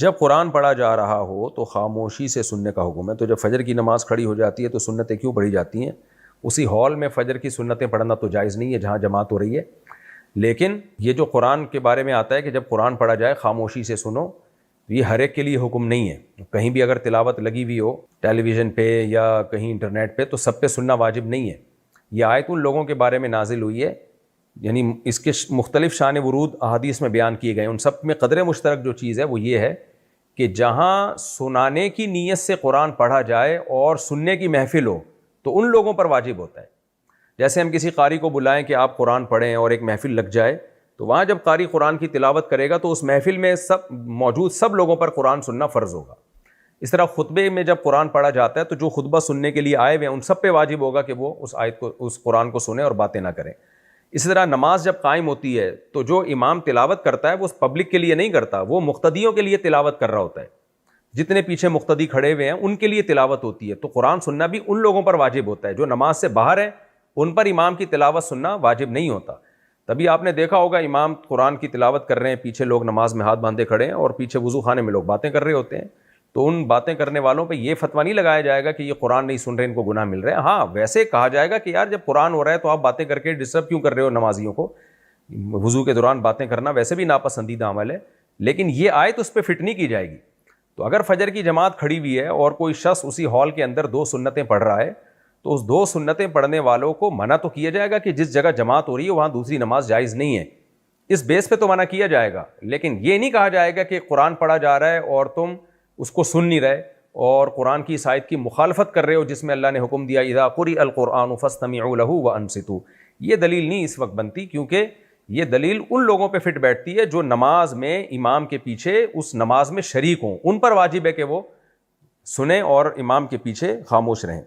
جب قرآن پڑھا جا رہا ہو تو خاموشی سے سننے کا حکم ہے. تو جب فجر کی نماز کھڑی ہو جاتی ہے تو سنتیں کیوں پڑھی جاتی ہیں؟ اسی ہال میں فجر کی سنتیں پڑھنا تو جائز نہیں ہے جہاں جماعت ہو رہی ہے. لیکن یہ جو قرآن کے بارے میں آتا ہے کہ جب قرآن پڑھا جائے خاموشی سے سنو، یہ ہر ایک کے لیے حکم نہیں ہے. کہیں بھی اگر تلاوت لگی ہوئی ہو ٹیلی ویژن پہ یا کہیں انٹرنیٹ پہ تو سب پہ سننا واجب نہیں ہے. یہ آیت ان لوگوں کے بارے میں نازل ہوئی ہے، یعنی اس کے مختلف شان ورود احادیث میں بیان کیے گئے. ان سب میں قدر مشترک جو چیز ہے وہ یہ ہے کہ جہاں سنانے کی نیت سے قرآن پڑھا جائے اور سننے کی محفل ہو تو ان لوگوں پر واجب ہوتا ہے. جیسے ہم کسی قاری کو بلائیں کہ آپ قرآن پڑھیں اور ایک محفل لگ جائے، تو وہاں جب قاری قرآن کی تلاوت کرے گا تو اس محفل میں موجود سب لوگوں پر قرآن سننا فرض ہوگا. اس طرح خطبے میں جب قرآن پڑھا جاتا ہے تو جو خطبہ سننے کے لیے آئے ہوئے ہیں ان سب پہ واجب ہوگا کہ وہ اس آیت کو، اس قرآن کو سنیں اور باتیں نہ کریں. اسی طرح نماز جب قائم ہوتی ہے تو جو امام تلاوت کرتا ہے وہ پبلک کے لیے نہیں کرتا، وہ مقتدیوں کے لیے تلاوت کر رہا ہوتا ہے. جتنے پیچھے مقتدی کھڑے ہوئے ہیں ان کے لیے تلاوت ہوتی ہے. تو قرآن سننا بھی ان لوگوں پر واجب ہوتا ہے. جو نماز سے باہر ہیں ان پر امام کی تلاوت سننا واجب نہیں ہوتا. تبھی آپ نے دیکھا ہوگا امام قرآن کی تلاوت کر رہے ہیں، پیچھے لوگ نماز میں ہاتھ باندھے کھڑے ہیں اور پیچھے وضو خانے میں لوگ باتیں کر رہے ہوتے ہیں. تو ان باتیں کرنے والوں پہ یہ فتویٰ نہیں لگایا جائے گا کہ یہ قرآن نہیں سن رہے، ان کو گناہ مل رہے ہیں. ہاں ویسے کہا جائے گا کہ یار جب قرآن ہو رہا ہے تو آپ باتیں کر کے ڈسٹرب کیوں کر رہے ہو نمازیوں کو. وضو کے دوران باتیں کرنا ویسے بھی ناپسندیدہ عمل ہے، لیکن یہ آیت اس پہ فٹ نہیں کی جائے گی. تو اگر فجر کی جماعت کھڑی ہوئی ہے اور کوئی شخص اسی ہال کے اندر 2 سنتیں پڑھ رہا ہے تو اس 2 سنتیں پڑھنے والوں کو منع تو کیا جائے گا کہ جس جگہ جماعت ہو رہی ہے وہاں دوسری نماز جائز نہیں ہے. اس بیس پہ تو منع کیا جائے گا، لیکن یہ نہیں کہا جائے گا کہ قرآن پڑھا جا رہا ہے اور تم اس کو سن نہیں رہے اور قرآن کی اس آیت کی مخالفت کر رہے ہو جس میں اللہ نے حکم دیا اذا قرئ القرآن فاستمعوا له وانصتوا. یہ دلیل نہیں اس وقت بنتی، کیونکہ یہ دلیل ان لوگوں پہ فٹ بیٹھتی ہے جو نماز میں امام کے پیچھے اس نماز میں شریک ہوں. ان پر واجب ہے کہ وہ سنیں اور امام کے پیچھے خاموش رہیں.